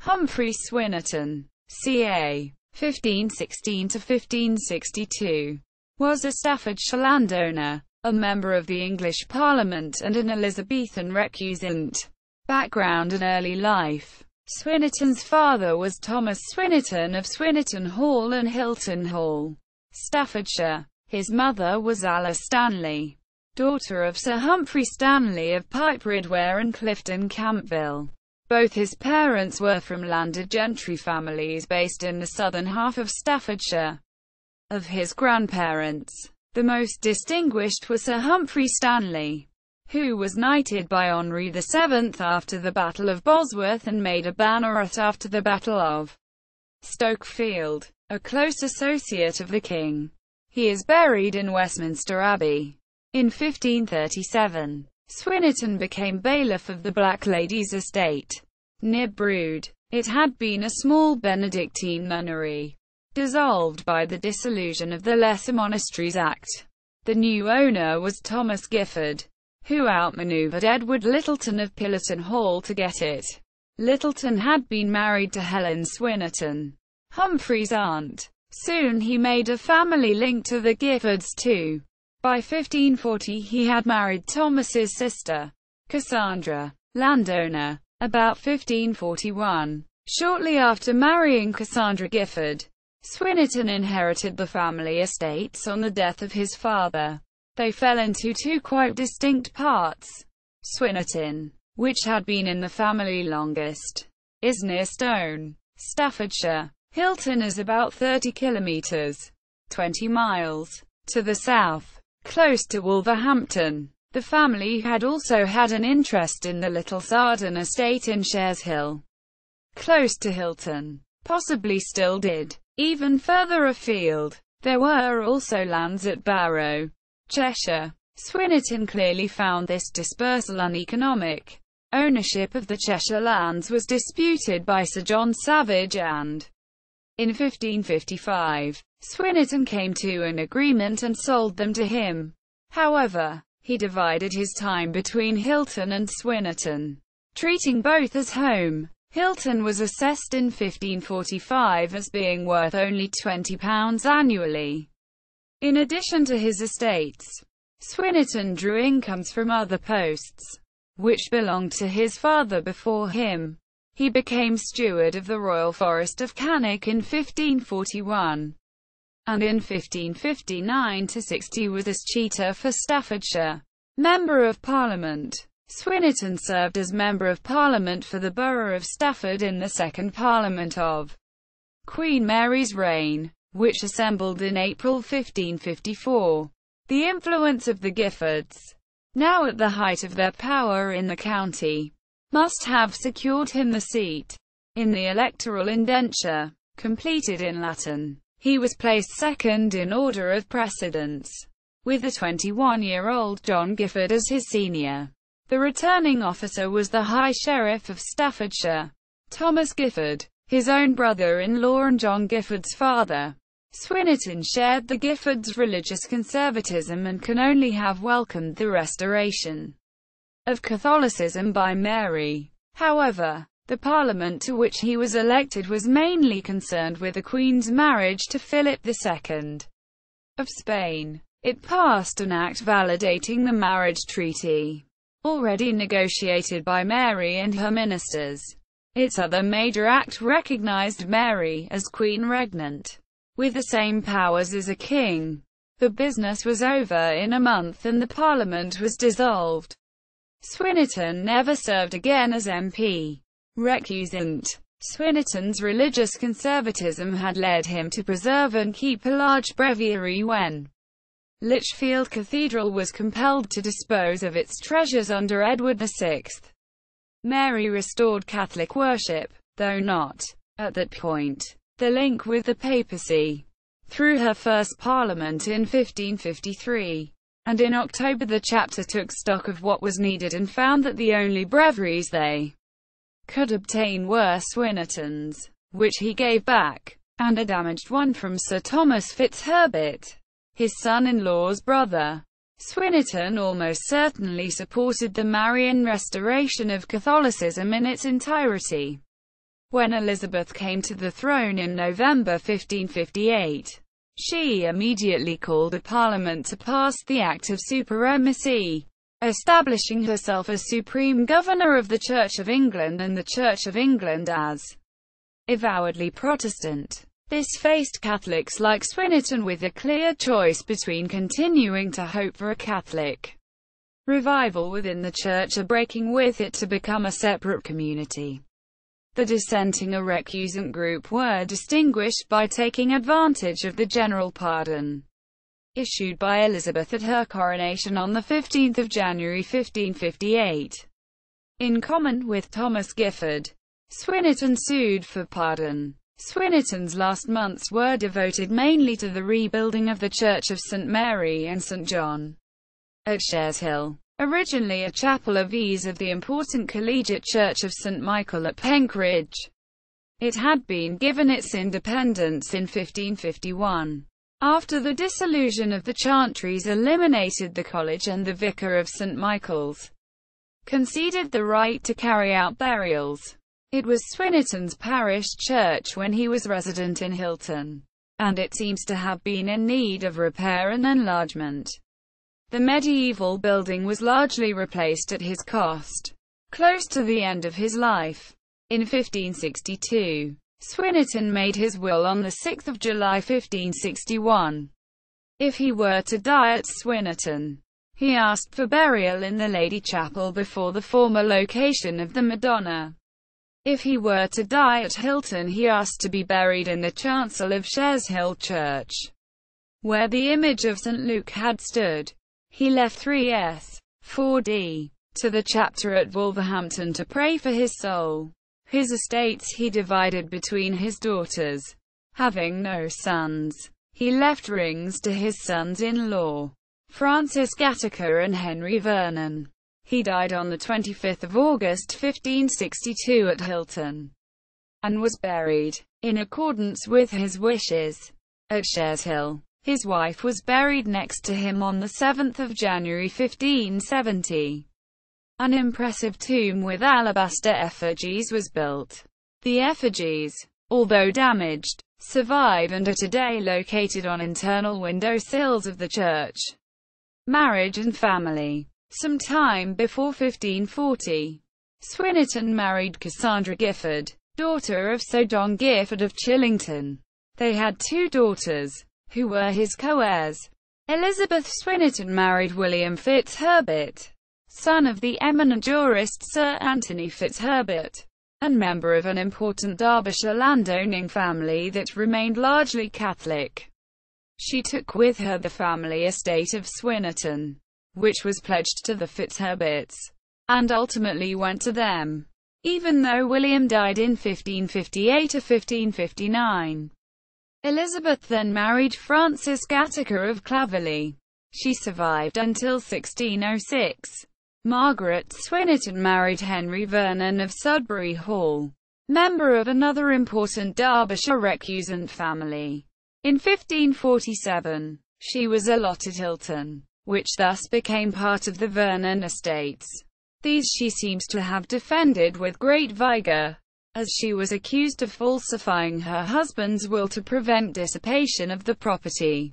Humphrey Swynnerton, ca. 1516 to 1562, was a Staffordshire landowner, a member of the English Parliament and an Elizabethan recusant. Background and early life. Swynnerton's father was Thomas Swynnerton of Swynnerton Hall and Hilton Hall, Staffordshire. His mother was Alice Stanley, daughter of Sir Humphrey Stanley of Pipe Ridware and Clifton Campville. Both his parents were from landed gentry families based in the southern half of Staffordshire. Of his grandparents, the most distinguished was Sir Humphrey Stanley, who was knighted by Henry VII after the Battle of Bosworth and made a banneret after the Battle of Stokefield, a close associate of the king. He is buried in Westminster Abbey. In 1537, Swynnerton became bailiff of the Black Lady's estate, near Brood. It had been a small Benedictine nunnery, dissolved by the dissolution of the Lesser Monasteries Act. The new owner was Thomas Gifford, who outmaneuvered Edward Littleton of Pillerton Hall to get it. Littleton had been married to Helen Swynnerton, Humphrey's aunt. Soon he made a family link to the Giffords too. By 1540 he had married Thomas's sister, Cassandra, landowner. About 1541, shortly after marrying Cassandra Gifford, Swynnerton inherited the family estates on the death of his father. They fell into two quite distinct parts. Swynnerton, which had been in the family longest, is near Stone, Staffordshire. Hilton is about 30 kilometres, 20 miles, to the south, close to Wolverhampton. The family had also had an interest in the Little Sarden estate in Shares Hill, close to Hilton, possibly still did. Even further afield, there were also lands at Barrow, Cheshire. Swynnerton clearly found this dispersal uneconomic. Ownership of the Cheshire lands was disputed by Sir John Savage and, in 1555, Swynnerton came to an agreement and sold them to him. However, he divided his time between Hilton and Swynnerton, treating both as home. Hilton was assessed in 1545 as being worth only £20 annually. In addition to his estates, Swynnerton drew incomes from other posts, which belonged to his father before him. He became steward of the Royal Forest of Cannock in 1541. And in 1559–60 was as Cheater for Staffordshire. Member of Parliament. Swynnerton served as Member of Parliament for the borough of Stafford in the Second Parliament of Queen Mary's reign, which assembled in April 1554. The influence of the Giffords, now at the height of their power in the county, must have secured him the seat. In the electoral indenture, completed in Latin, he was placed second in order of precedence, with the 21-year-old John Gifford as his senior. The returning officer was the High Sheriff of Staffordshire, Thomas Gifford, his own brother-in-law and John Gifford's father. Swynnerton shared the Giffords' religious conservatism and can only have welcomed the restoration of Catholicism by Mary. However, the Parliament to which he was elected was mainly concerned with the Queen's marriage to Philip II of Spain. It passed an act validating the marriage treaty, already negotiated by Mary and her ministers. Its other major act recognized Mary as Queen Regnant, with the same powers as a king. The business was over in a month and the Parliament was dissolved. Swynnerton never served again as MP. Recusant. Swynnerton's religious conservatism had led him to preserve and keep a large breviary when Lichfield Cathedral was compelled to dispose of its treasures under Edward VI. Mary restored Catholic worship, though not, at that point, the link with the papacy. Through her first parliament in 1553, and in October the chapter took stock of what was needed and found that the only breviaries they could obtain were Swynnerton's, which he gave back, and a damaged one from Sir Thomas Fitzherbert, his son-in-law's brother. Swynnerton almost certainly supported the Marian restoration of Catholicism in its entirety. When Elizabeth came to the throne in November 1558, she immediately called a parliament to pass the Act of Supremacy, establishing herself as supreme governor of the Church of England and the Church of England as avowedly Protestant. This faced Catholics like Swynnerton with a clear choice between continuing to hope for a Catholic revival within the Church or breaking with it to become a separate community. The dissenting or recusant group were distinguished by taking advantage of the general pardon issued by Elizabeth at her coronation on 15 January 1558. In common with Thomas Gifford, Swynnerton sued for pardon. Swynnerton's last months were devoted mainly to the rebuilding of the Church of St. Mary and St. John at Shares Hill, originally a chapel of ease of the important collegiate Church of St. Michael at Penkridge. It had been given its independence in 1551. After the dissolution of the chantries eliminated the college, and the vicar of St. Michael's conceded the right to carry out burials. It was Swynnerton's parish church when he was resident in Hilton, and it seems to have been in need of repair and enlargement. The medieval building was largely replaced at his cost, close to the end of his life. In 1562, Swynnerton made his will on 6 July 1561. If he were to die at Swynnerton, he asked for burial in the Lady Chapel before the former location of the Madonna. If he were to die at Hilton, he asked to be buried in the chancel of Shares Hill Church, where the image of St. Luke had stood. He left 3s. 4d. to the chapter at Wolverhampton to pray for his soul. His estates he divided between his daughters. Having no sons, he left rings to his sons-in-law, Francis Gattaker and Henry Vernon. He died on 25 August 1562 at Hilton, and was buried, in accordance with his wishes, at Shares Hill. His wife was buried next to him on 7 January 1570. An impressive tomb with alabaster effigies was built. The effigies, although damaged, survive and are today located on internal window sills of the church. Marriage and family. Some time before 1540, Swynnerton married Cassandra Gifford, daughter of Sir John Gifford of Chillington. They had two daughters, who were his co-heirs. Elizabeth Swynnerton married William Fitzherbert, son of the eminent jurist Sir Anthony Fitzherbert, and member of an important Derbyshire landowning family that remained largely Catholic. She took with her the family estate of Swynnerton, which was pledged to the Fitzherberts, and ultimately went to them, even though William died in 1558 or 1559. Elizabeth then married Francis Gattaker of Claverley. She survived until 1606. Margaret Swynnerton married Henry Vernon of Sudbury Hall, member of another important Derbyshire recusant family. In 1547, she was allotted Hilton, which thus became part of the Vernon estates. These she seems to have defended with great vigour, as she was accused of falsifying her husband's will to prevent dissipation of the property.